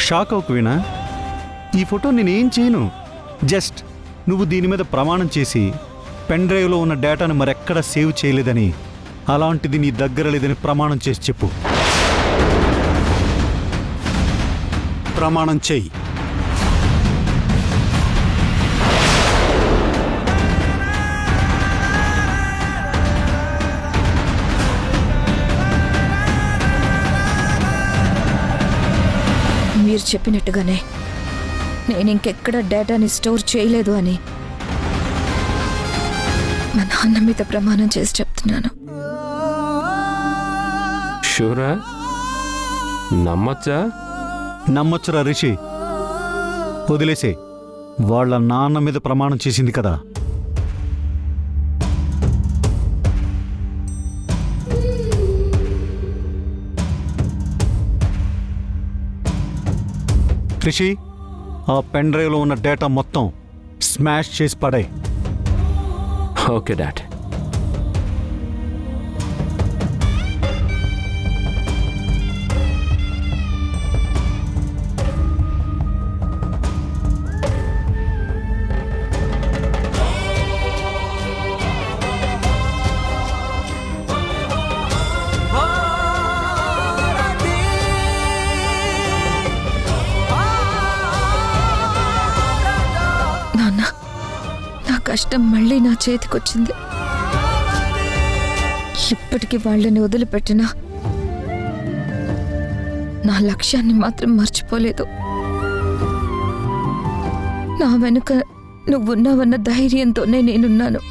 Shock Avuku వీణా. ఈ photo నేనేం చేయను. జస్ట్ నువ్వు దీని మీద ప్రమాణం చేసి పెన్ డ్రైవ్లో ఉన్న డేటాను మరెక్కడా సేవ్ చేయలేదని, అలాంటిది నీ దగ్గర లేదని ప్రమాణం చేసి చెప్పు. ప్రమాణం చెయ్యి. మీరు చెప్పినట్టుగానే నేను ఇంకెక్కడ డేటాని స్టోర్ చేయలేదు అని మా నాన్న మీద ప్రమాణం చేసి చెప్తున్నాను. షూరా? నమ్మచ్చా? నమ్మొచ్చురా రిషి, వదిలేసే. వాళ్ళ నాన్న మీద ప్రమాణం చేసింది కదా. రిషి, ఆ పెన్ డ్రైవ్లో ఉన్న డేటా మొత్తం స్మాష్ చేసి పడాయి. Okay dad. నాన్న, నా కష్టం మళ్ళీ నా చేతికొచ్చింది. ఇప్పటికీ వాళ్ళని వదిలిపెట్టినా నా లక్ష్యాన్ని మాత్రం మర్చిపోలేదు. నా వెనుక నువ్వున్నావన్న ధైర్యంతోనే నేనున్నాను.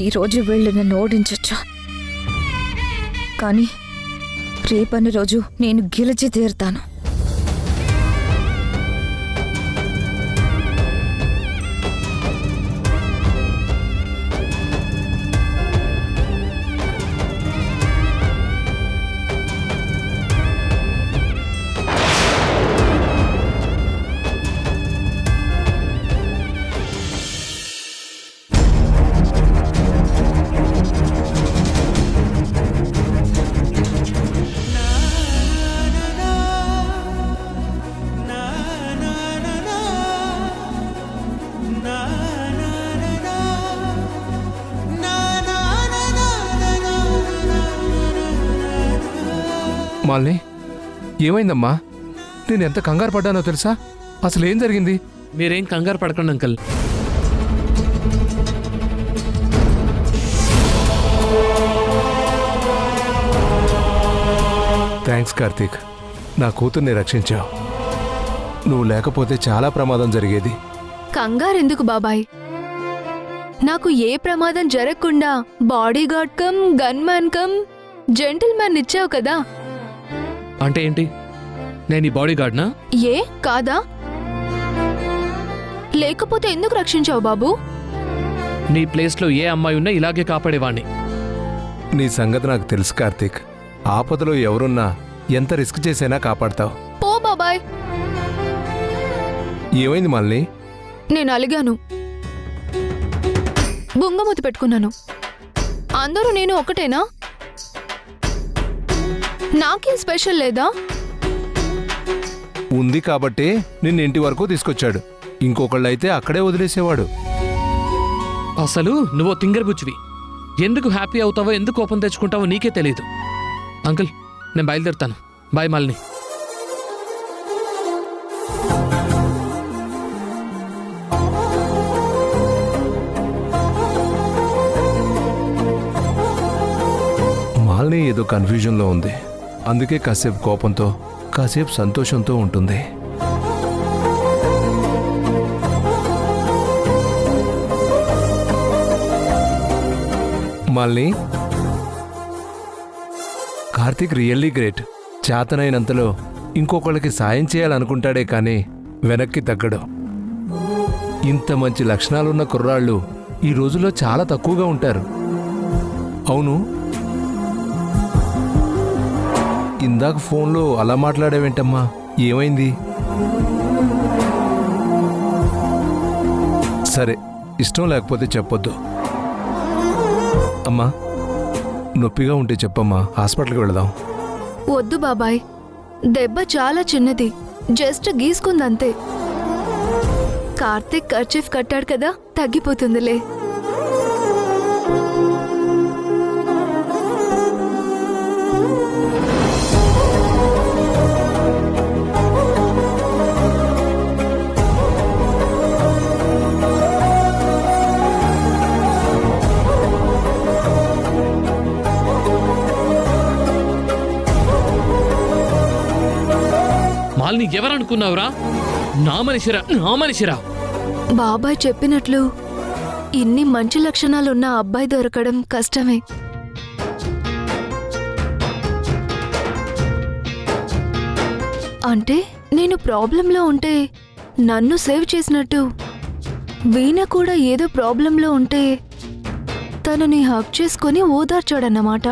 ఈరోజు వీళ్ళు నన్ను ఓడించొచ్చు, కానీ రేపని రోజు నేను గెలిచి తీరుతాను. మాలిని, ఏమైందమ్మా? నేను ఎంత కంగారు పడ్డానో తెలుసా? అసలు ఏం జరిగింది? మీరేం కంగారు పడకండి అంకల్. థ్యాంక్స్ కార్తీక్, నా కూతుర్ని రక్షించావు. నువ్వు లేకపోతే చాలా ప్రమాదం జరిగేది. కంగారెందుకు బాబాయ్? నాకు ఏ ప్రమాదం జరగకుండా bodyguard come gunman come gentleman ఇచ్చావు కదా. అంటే ఏంటి? నేను ఈ బాడీ గార్డ్నా? ఏ కాదా? లేకపోతే ఎందుకు రక్షించావు బాబు? నీ ప్లేస్లో ఏ అమ్మాయి ఉన్నా ఇలాగే కాపాడేవాణ్ణి. నీ సంగతి నాకు తెలుసు కార్తీక్. ఆపదలో ఎవరున్నా ఎంత రిస్క్ చేసైనా కాపాడతావు. పో బాబాయ్. ఏమైంది మాలిని? నేను అలిగాను, బొంగమూతి పెట్టుకున్నాను. అందరూ నేను ఒకటేనా? నాకేం స్పెషల్ లేదా? ఉంది కాబట్టే నిన్ను ఇంటి వరకు తీసుకొచ్చాడు. ఇంకొకళ్ళైతే అక్కడే వదిలేసేవాడు. అసలు నువ్వు తింగర్ బుచ్చివి. ఎందుకు హ్యాపీ అవుతావో, ఎందుకు కోపం తెచ్చుకుంటావో నీకే తెలియదు. అంకుల్, నేను బయలుదేరుతాను. బాయ్ మాలిని. మాలిని ఏదో కన్ఫ్యూజన్లో ఉంది. అందుకే కాసేపు కోపంతో, కాసేపు సంతోషంతో ఉంటుంది. Malini, Karthik really great. చేతనైనంతలో ఇంకొకళ్ళకి సాయం చేయాలనుకుంటాడే కానీ వెనక్కి తగ్గడు. ఇంత మంచి లక్షణాలున్న కుర్రాళ్ళు ఈ రోజుల్లో చాలా తక్కువగా ఉంటారు. అవును, ఇందాక ఫోన్లో అలా మాట్లాడావేంటమ్మా? ఏమైంది? సరే, ఇష్టం లేకపోతే చెప్పొద్దు. అమ్మా, నొప్పిగా ఉంటే చెప్పమ్మా, హాస్పిటల్కి వెళదాం. వద్దు బాబాయ్, దెబ్బ చాలా చిన్నది, జస్ట్ గీసుకుందంతే. కార్తీక్ కర్చీఫ్ కట్టాడు కదా, తగ్గిపోతుందిలే. మాలిని ఎవరనుకున్నావురా? నా మనిషిరా. బాబాయ్ చెప్పినట్లు ఇన్ని మంచి లక్షణాలున్న అబ్బాయి దొరకడం కష్టమే. అంటే నేను ప్రాబ్లంలో ఉంటే నన్ను సేవ్ చేసినట్టు వీణ కూడా ఏదో ప్రాబ్లంలో ఉంటే తనని హక్ చేసుకొని ఓదార్చాడన్నమాట.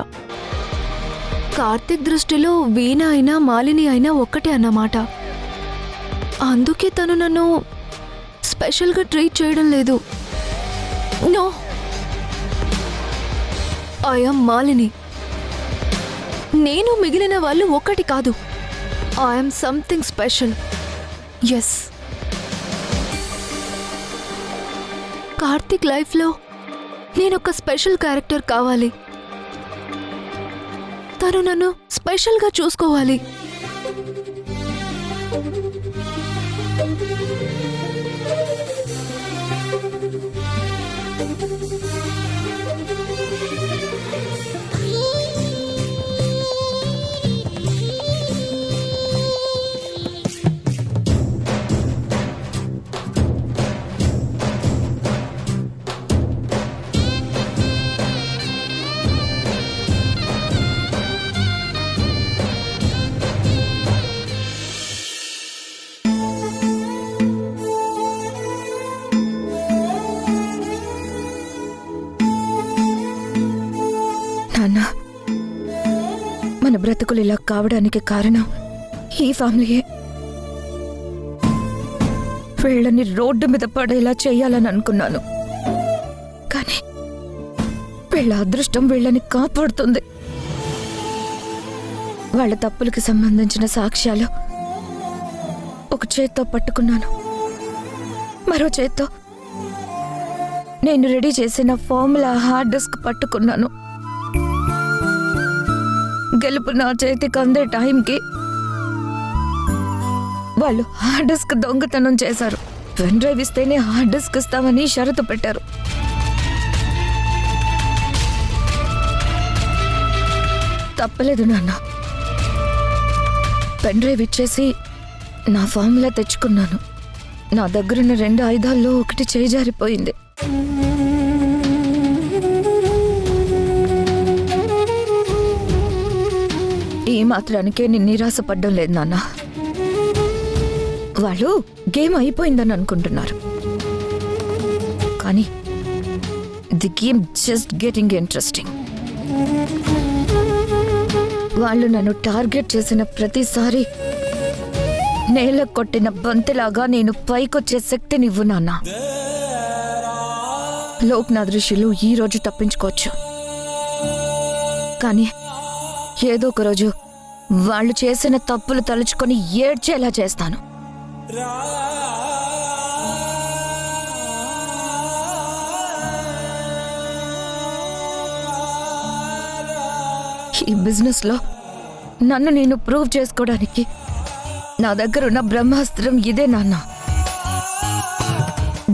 కార్తీక్ దృష్టిలో వీణ అయినా మాలిని అయినా ఒక్కటే అన్నమాట. అందుకే తను నన్ను స్పెషల్గా ట్రీట్ చేయడం లేదు. No, I'm Malini. నేను మిగిలిన వాళ్ళు ఒక్కటి కాదు. I'm something special. Yes, Karthik లైఫ్లో నేనొక స్పెషల్ క్యారెక్టర్ కావాలి. తను నన్ను స్పెషల్గా చూసుకోవాలి. నాన్న, మన బ్రతుకులు ఇలా కావడానికి కారణం ఈ ఫ్యామిలీయే. వీళ్ళని రోడ్డు మీద పడేలా చేయాలని అనుకున్నాను, కానీ వీళ్ళ అదృష్టం వీళ్ళని కాపాడుతుంది. వాళ్ళ తప్పులకి సంబంధించిన సాక్ష్యాలు ఒక చేత్తో పట్టుకున్నాను, మరో చేత్తో నేను రెడీ చేసిన ఫార్ములా హార్డ్ డిస్క్ పట్టుకున్నాను. గెలుపు నా చేతికి అందే టైంకి వాళ్ళు హార్డ్ డిస్క్ దొంగతనం చేశారు. పెన్ డ్రైవ్ ఇస్తేనే హార్డ్ డిస్క్ ఇస్తామని షరతు పెట్టారు. తప్పలేదు నాన్న, పెన్ డ్రైవ్ ఇచ్చేసి నా ఫార్ములా తెచ్చుకున్నాను. నా దగ్గరున్న 2 ఆయుధాల్లో ఒకటి చేజారిపోయింది. ఈ మాత్రానికే నేను నిరాశపడ్డం లేదు నాన్న. వాళ్ళు గేమ్ అయిపోయిందని అనుకుంటున్నారు, కానీ the game just getting interesting. వాళ్ళు నన్ను టార్గెట్ చేసిన ప్రతిసారి నేల కొట్టిన బంతిలాగా నేను పైకొచ్చే శక్తినివ్వు నాన్న. లోక్నాథ్ ఋషులు ఈ రోజు తప్పించుకోవచ్చు, కానీ ఏదో ఒక రోజు వాళ్ళు చేసిన తప్పులు తలుచుకొని ఏడ్చేలా చేస్తాను. ఈ బిజినెస్లో నన్ను నేను ప్రూవ్ చేసుకోవడానికి నా దగ్గర ఉన్న బ్రహ్మాస్త్రం ఇదే నాన్న.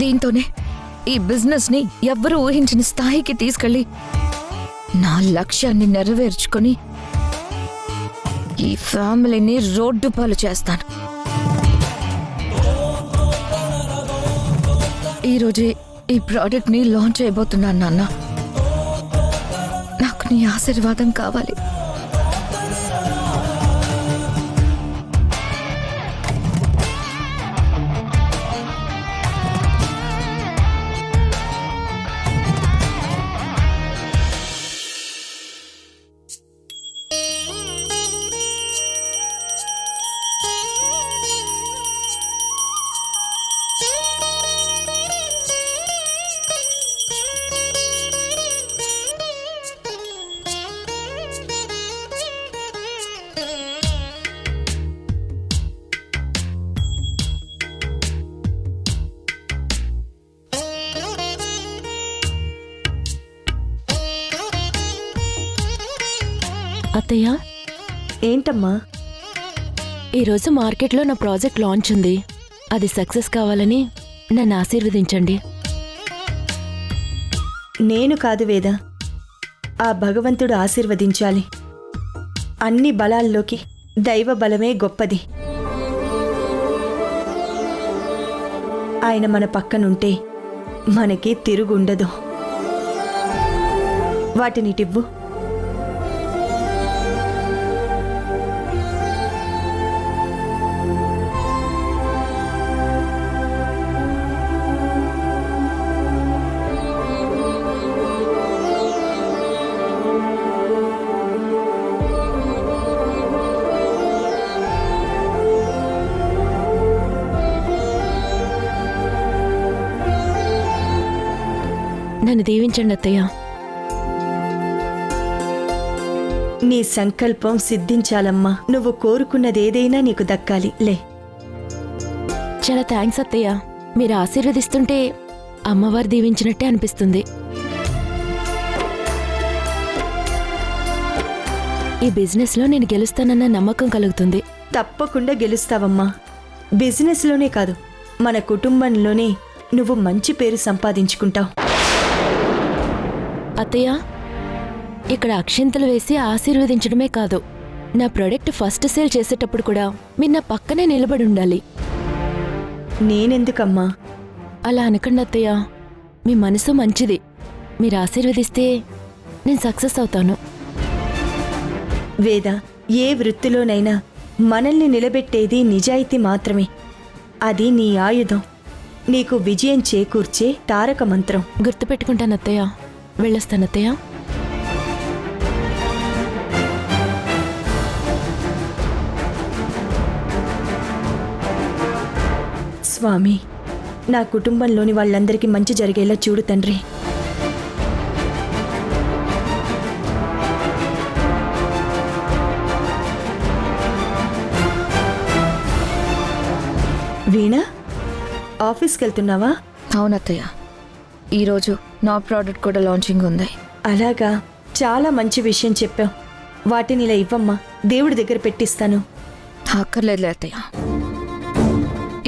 దీంతోనే ఈ బిజినెస్ని ఎవ్వరూ ఊహించిన స్థాయికి తీసుకెళ్ళి నా లక్ష్యాన్ని నెరవేర్చుకొని ఈ ఫ్యామిలీని రోడ్డు పాలు చేస్తాను. ఈరోజే ఈ ప్రోడక్ట్ని లాంచ్ చేయబోతున్నాను నాన్న. నాకు నీ ఆశీర్వాదం కావాలి. అత్తయ్య, ఏంటమ్మా? ఈరోజు మార్కెట్లో నా ప్రాజెక్ట్ లాంచ్ ఉంది. అది సక్సెస్ కావాలని నన్ను ఆశీర్వదించండి. నేను కాదు వేద, ఆ భగవంతుడు ఆశీర్వదించాలి. అన్ని బలాల్లోకి దైవ బలమే గొప్పది. ఆయన మన పక్కనుంటే మనకి తిరుగుండదు. వాటినిటివ్వు. నన్ను దీవించండి అత్తయ్య. నీ సంకల్పం సిద్ధించాలమ్మా. నువ్వు కోరుకున్నదేదైనా నీకు దక్కాలి. లే. చాలా థ్యాంక్స్ అత్తయ్య. మీరు ఆశీర్వదిస్తుంటే అమ్మవారు దీవించినట్టే అనిపిస్తుంది. ఈ బిజినెస్లో నేను గెలుస్తానన్న నమ్మకం కలుగుతుంది. తప్పకుండా గెలుస్తావమ్మా. బిజినెస్లోనే కాదు, మన కుటుంబంలోనే నువ్వు మంచి పేరు సంపాదించుకుంటావు. అత్తయ్య, ఇక్కడ అక్షింతలు వేసి ఆశీర్వదించడమే కాదు, నా ప్రోడక్ట్ ఫస్ట్ సేల్ చేసేటప్పుడు కూడా మీరు నా పక్కనే నిలబడి ఉండాలి. నేనెందుకమ్మా? అలా అనకండి అత్తయ్య. మీ మనసు మంచిది. మీరు ఆశీర్వదిస్తే నేను సక్సెస్ అవుతాను. వేద, ఏ వృత్తిలోనైనా మనల్ని నిలబెట్టేది నిజాయితీ మాత్రమే. అది నీ ఆయుధం, నీకు విజయం చేకూర్చే తారక మంత్రం. గుర్తుపెట్టుకుంటాను అత్తయ్య. వెళ్ళొస్తాను అత్తయ్య. స్వామి, నా కుటుంబంలోని వాళ్ళందరికీ మంచి జరిగేలా చూడు తండ్రి. వీణా, ఆఫీస్కి వెళ్తున్నావా? అవునత్తయ్య, ఈరోజు నా ప్రోడక్ట్ కూడా లాంచింగ్ ఉంది. అలాగా, చాలా మంచి విషయం చెప్పావు. వాటిని ఇలా ఇవ్వమ్మా, దేవుడి దగ్గర పెట్టిస్తాను. అక్కర్లేదులే అత్తయ్య.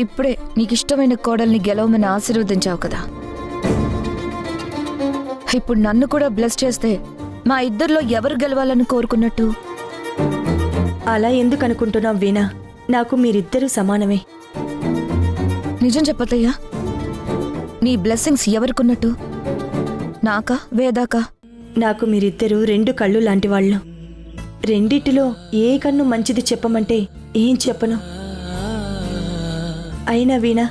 ఇప్పుడే నీకు ఇష్టమైన కోడల్ని గెలవమని ఆశీర్వదించావు కదా. ఇప్పుడు నన్ను కూడా బ్లెస్ చేస్తే మా ఇద్దరిలో ఎవరు గెలవాలని కోరుకున్నట్టు? అలా ఎందుకు అనుకుంటున్నావు వీణా? నాకు మీరిద్దరూ సమానమే. నిజం చెప్పత్తయ్యా, నీ బ్లెస్సింగ్స్ ఎవరికున్నట్టు? నాకా, వేదాకా? నాకు మీరిద్దరూ రెండు కళ్ళు లాంటి వాళ్ళు. రెండిటిలో ఏ కన్ను మంచిది చెప్పమంటే ఏం చెప్పను. అయినా వీణా,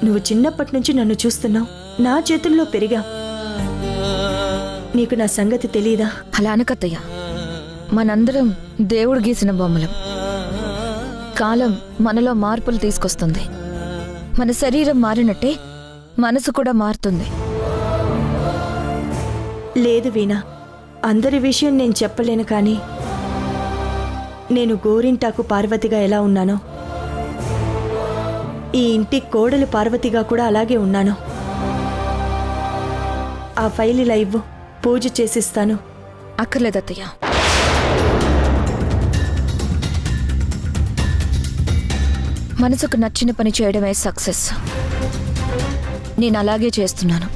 నువ్వు చిన్నప్పటి నుంచి నన్ను చూస్తున్నావు, నా చేతుల్లో పెరిగా. నీకు నా సంగతి తెలీదా? అలా అనకత్తయ్యా, మనందరం దేవుడు గీసిన బొమ్మలం. కాలం మనలో మార్పులు తీసుకొస్తుంది. మన శరీరం మారినట్టే మనసు కూడా మారుతుంది. లేదు వీణా, అందరి విషయం నేను చెప్పలేను, కానీ నేను గోరింటాకు పార్వతిగా ఎలా ఉన్నానో, ఈ ఇంటి కోడలు పార్వతిగా కూడా అలాగే ఉన్నాను. ఆ ఫైల్ ఇలా ఇవ్వు, పూజ చేసిస్తాను. అక్కర్లేదత్తయ్యా. మనసుకు నచ్చిన పని చేయడమే సక్సెస్. నేను అలాగే చేస్తున్నాను.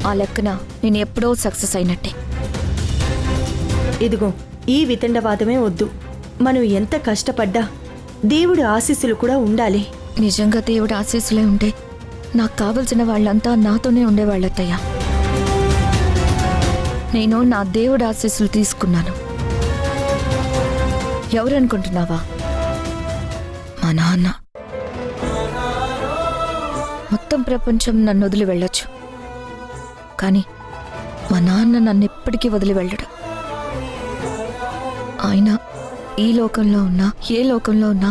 ఆ లెక్కన నేను ఎప్పుడో సక్సెస్ అయినట్టే. ఇదిగో, ఈ వితండవాదమే వద్దు. మనం ఎంత కష్టపడ్డా దేవుడి ఆశీస్సులు కూడా ఉండాలి. నిజంగా దేవుడి ఆశీస్సులే ఉంటే నాకు కావలసిన వాళ్ళంతా నాతోనే ఉండేవాళ్ళత్తయ్యా. నేను నా దేవుడి ఆశీస్సులు తీసుకున్నాను. ఎవరనుకుంటున్నావా? మా నాన్న. మొత్తం ప్రపంచం నన్ను వదిలి వెళ్ళొచ్చు, కానీ మా నాన్న నన్ను ఎప్పటికీ వదిలి వెళ్ళడు. ఆయన ఈ లోకంలో ఉన్నా, ఏ లోకంలో ఉన్నా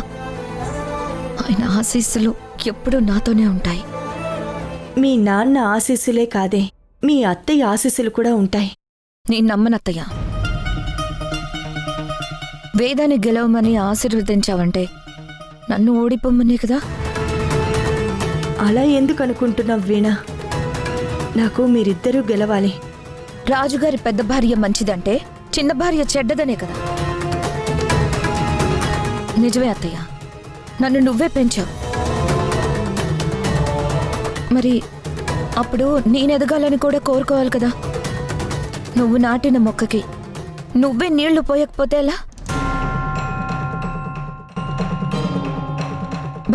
ఆయన ఆశీస్సులు ఎప్పుడూ నాతోనే ఉంటాయి. మీ నాన్న ఆశీస్సులే కాదే, మీ అత్తయ్య ఆశీస్సులు కూడా ఉంటాయి. నేను నమ్మనత్తయ్య. వేదాన్ని గెలవమని ఆశీర్వదించావంటే నన్ను ఓడిపోమ్మనే కదా. అలా ఎందుకు అనుకుంటున్నావు వీణా? నాకు మీరిద్దరూ గెలవాలి. రాజుగారి పెద్ద భార్య మంచిదంటే చిన్న భార్య చెడ్డదనే కదా? నిజమే అత్తయ్య, నన్ను నువ్వే పెంచావు. మరి అప్పుడు నేను ఎదగాలని కూడా కోరుకోవాలి కదా? నువ్వు నాటిన మొక్కకి నువ్వే నీళ్లు పోయకపోతే ఎలా?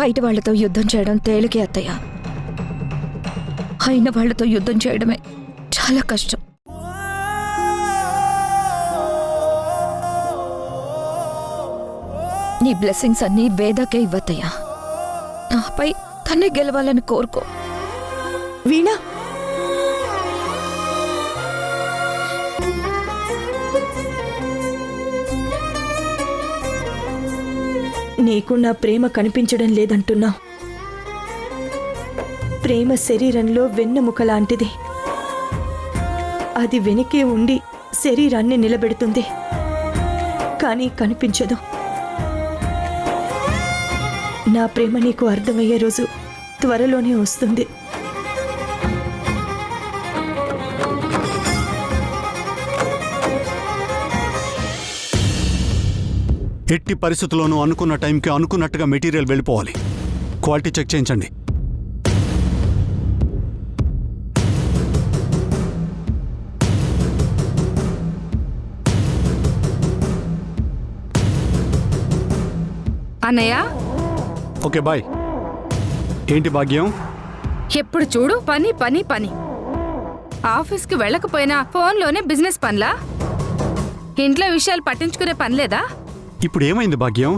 బయట వాళ్లతో యుద్ధం చేయడం తేలికే అత్తయ్య, అయిన వాళ్లతో యుద్ధం చేయడమే చాలా కష్టం. నీ బ్లెస్సింగ్స్ అన్నీ వేదాకే ఇవ్వత్తయ్యా. నాపై తనే గెలవాలని కోరుకో. వీణా, నీకు నా ప్రేమ కనిపించడం లేదంటున్నా. ప్రేమ శరీరంలో వెన్నెముక లాంటిది. అది వెనకే ఉండి శరీరాన్ని నిలబెడుతుంది, కానీ కనిపించదు. నా ప్రేమ నీకు అర్థమయ్యే రోజు త్వరలోనే వస్తుంది. ఎట్టి పరిస్థితుల్లోనూ అనుకున్న టైంకి అనుకున్నట్టుగా మెటీరియల్ వెళ్ళిపోవాలి. క్వాలిటీ చెక్ చేయించండి. అన్నయ్య, ఓకే బాయ్. ఏంటి భాగ్యం? ఎప్పుడు చూడు పని పని పని. ఆఫీస్కి వెళ్ళకపోయినా ఫోన్లోనే బిజినెస్ పనిలా? ఇంట్లో విషయాలు పట్టించుకునే పనిలేదా? ఇప్పుడు ఏమైంది భాగ్యం?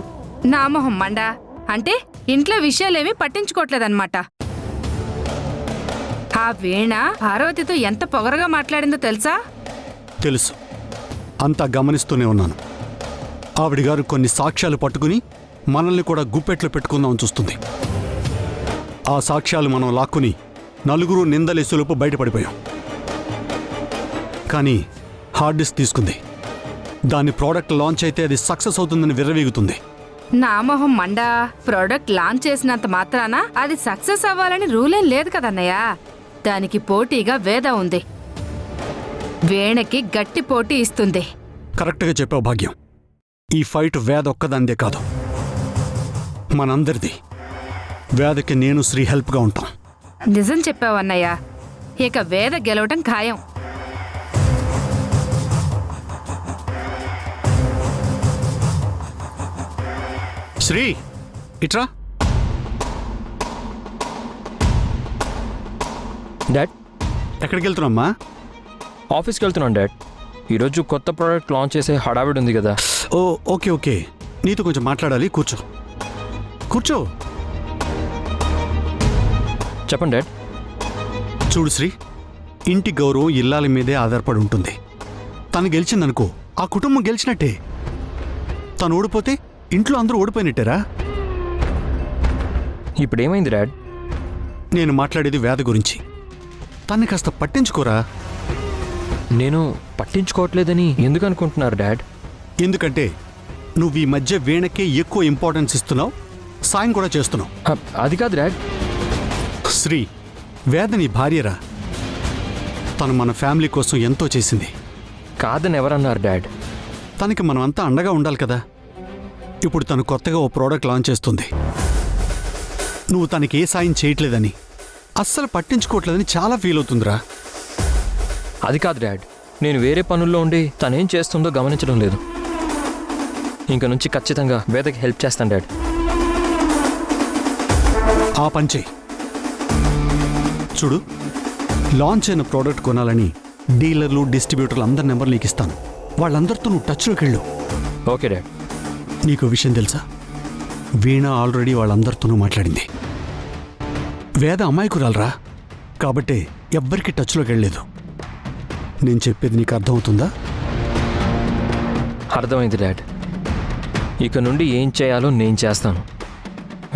నా మొహం మండా. అంటే ఇంట్లో విషయాలేమీ పట్టించుకోవట్లేదన్నమాట. ఆ వీణ పార్వతితో ఎంత పొగరగా మాట్లాడిందో తెలుసా? తెలుసు, అంతా గమనిస్తూనే ఉన్నాను. ఆవిడగారు కొన్ని సాక్ష్యాలు పట్టుకుని మనల్ని కూడా గుప్పెట్లో పెట్టుకుందామని చూస్తుంది. ఆ సాక్ష్యాలు మనం లాక్కుని నలుగురు నిందలేసులుపు బయటపడిపోయాం. కానీ హార్డ్ డిస్క్ తీసుకుంది. దాని ప్రోడక్ట్ లాంచ్ అయితే అది సక్సెస్ అవుతుందని విర్రవీగుతుంది. నా మొహం మండా. ప్రోడక్ట్ లాంచ్ చేసినంత మాత్రాన అది సక్సెస్ అవ్వాలని రూలేం లేదు కదన్నయ్య. దానికి పోటీగా వేద ఉంది. వీణకి గట్టి పోటీ ఇస్తుంది. కరెక్ట్గా చెప్పావు భాగ్యం. ఈ ఫైట్ వేద ఒక్కదందే కాదు, మనందరిది. వేదకి నేను శ్రీ హెల్ప్గా ఉంటాం. నిజం చెప్పావన్నయ్య. ఇక వేద గెలవటం ఖాయం. శ్రీ, ఇట్రా. డాడ్, ఎక్కడికి వెళ్తున్నామ్మా? ఆఫీస్కి వెళ్తున్నాను డాడ్. ఈరోజు కొత్త ప్రోడక్ట్ లాంచ్ చేసే హడావిడి ఉంది కదా. ఓ ఓకే ఓకే, నీతో కొంచెం మాట్లాడాలి. కూర్చో కూర్చో. చెప్పండి డాడ్. చూడు శ్రీ, ఇంటి గౌరవం ఇల్లాల మీదే ఆధారపడి ఉంటుంది. తను గెలిచిందనుకో ఆ కుటుంబం గెలిచినట్టే. తను ఓడిపోతే ఇంట్లో అందరూ ఓడిపోయినట్టేరా. ఇప్పుడు ఏమైంది డాడ్? నేను మాట్లాడేది వేద గురించి. తన్ని కాస్త పట్టించుకోరా. నేను పట్టించుకోవట్లేదని ఎందుకు అనుకుంటున్నారు డాడ్? ఎందుకంటే నువ్వు ఈ మధ్య వీణకే ఎక్కువ ఇంపార్టెన్స్ ఇస్తున్నావు, సాయం కూడా చేస్తున్నావు. అది కాదు డాడ్. శ్రీ, వేద నీ భార్యరా. తను మన ఫ్యామిలీ కోసం ఎంతో చేసింది. కాదని ఎవరన్నారు డాడ్? తనకి మనం అంతా అండగా ఉండాలి కదా. ఇప్పుడు తను కొత్తగా ఓ ప్రోడక్ట్ లాంచ్ చేస్తుంది. నువ్వు తనకి ఏ సాయం చేయట్లేదని, అస్సలు పట్టించుకోవట్లేదని చాలా ఫీల్ అవుతుందిరా. అది కాదు డాడ్. నేను వేరే పనుల్లో ఉండి తనేం చేస్తుందో గమనించడం లేదు. ఇంక నుంచి ఖచ్చితంగా వేదకి హెల్ప్ చేస్తాను డాడ్. ఆ పని చెయ్యి. చూడు, లాంచ్ అయిన ప్రోడక్ట్ కొనాలని డీలర్లు, డిస్ట్రిబ్యూటర్లు అందరి నెంబర్లు నీకు ఇస్తాను. వాళ్ళందరితో నువ్వు టచ్లోకి వెళ్ళు. Okay dad. నీకు విషయం తెలుసా? వీణ ఆల్రెడీ వాళ్ళందరితోనూ మాట్లాడింది. వేద అమాయకురాలరా, కాబట్టే ఎవ్వరికీ టచ్లోకి వెళ్ళలేదు. నేను చెప్పేది నీకు అర్థమవుతుందా? అర్థమైంది డాడ్. ఇక నుండి ఏం చేయాలో నేను చేస్తాను.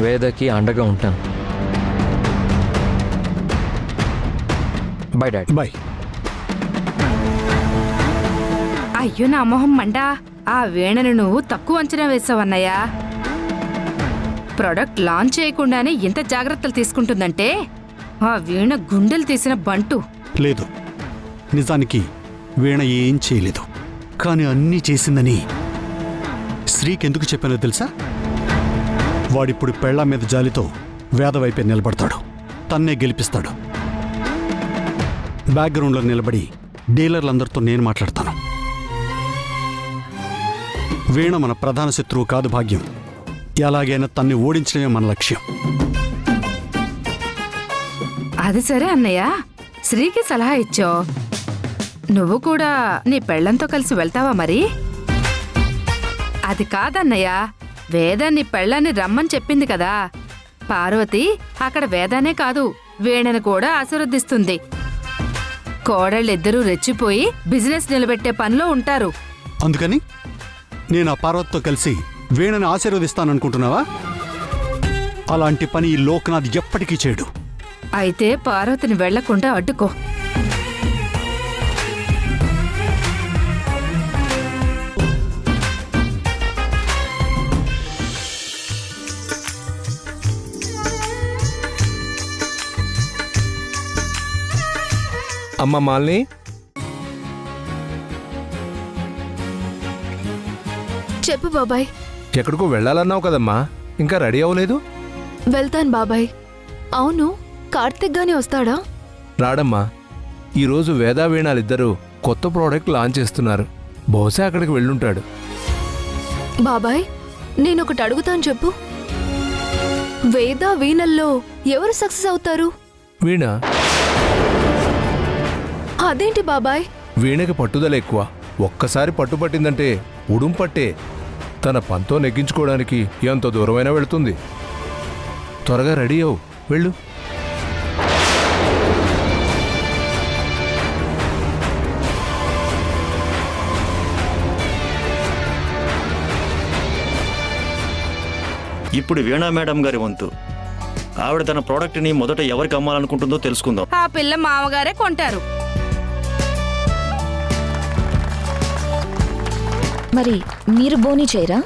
వేదకి అండగా ఉంటాను. By dad. బాయ్. అయ్యో నా మొహం మండా. ఆ వీణను నువ్వు తక్కువ అంచనా వేసావన్నయ్యా. ప్రొడక్ట్ లాంచ్ చేయకుండానే ఇంత జాగ్రత్తలు తీసుకుంటుందంటే ఆ వీణ గుండెలు తీసిన బంటు. లేదు, నిజానికి వీణ ఏం చేయలేదు. కానీ అన్నీ చేసిందని శ్రీకి ఎందుకు చెప్పానో తెలుసా? వాడిప్పుడు పెళ్ళాం మీద జాలితో వేద వైపే నిలబడతాడు, తన్నే గెలిపిస్తాడు. బ్యాక్గ్రౌండ్లో నిలబడి డీలర్లందరితో నేను మాట్లాడతాను. వీణ మన ప్రధాన శత్రువు కాదు భాగ్యం. ఎలాగైనా తన్ని ఓడించడమే మన లక్ష్యం. అది సరే అన్నయ్య, శ్రీకి సలహా ఇచ్చావు. నువ్వు కూడా నీ పెళ్ళంతో కలిసి వెళ్తావా మరి? అది కాదన్నయ్య, వేద నీ పెళ్ళాన్ని రమ్మని చెప్పింది కదా. పార్వతి అక్కడ వేదానే కాదు, వీణను కూడా ఆశీర్వదిస్తుంది. కోడళ్ళిద్దరూ రెచ్చిపోయి బిజినెస్ నిలబెట్టే పనిలో ఉంటారు. అందుకని నేను ఆ పార్వతితో కలిసి వీణని ఆశీర్వదిస్తాననుకుంటున్నావా? అలాంటి పని ఈ లోకనాథ్ ఎప్పటికీ చేయడు. అయితే పార్వతిని వెళ్లకుండా అడ్డుకో. అమ్మ మాలిని, చెప్పు బాబాయ్. ఎక్కడికో వెళ్ళాలన్నావు కదమ్మా, ఇంకా రెడీ అవ్వలేదు? వెళ్తాను బాబాయ్. అవును, కార్తిక్ గాని వస్తాడా? రాడమ్మా. ఈరోజు వేదా వీణాలిద్దరూ కొత్త ప్రోడక్ట్ లాంచ్ చేస్తున్నారు. బహుశా అక్కడికి వెళ్ళుంటాడు. బాబాయ్, నేనొకటి అడుగుతాను చెప్పు. వేద వీణల్లో ఎవరు సక్సెస్ అవుతారు? వీణ. అదేంటి బాబాయ్? వీణకి పట్టుదల ఎక్కువ. ఒక్కసారి పట్టుపట్టిందంటే ఉడుం పట్టే. తన పంతో నెగ్గించుకోవడానికి ఎంత దూరమైనా వెళుతుంది. త్వరగా రెడీ అవు, వెళ్ళు. ఇప్పుడు వీణా మేడం గారి వంతు. ఆవిడ తన ప్రోడక్ట్ని మొదట ఎవరికి అమ్మాలనుకుంటుందో తెలుసుకుందాం. ఆ పిల్ల మామగారే కొంటారు. మరి మీరు బోని చేయరా?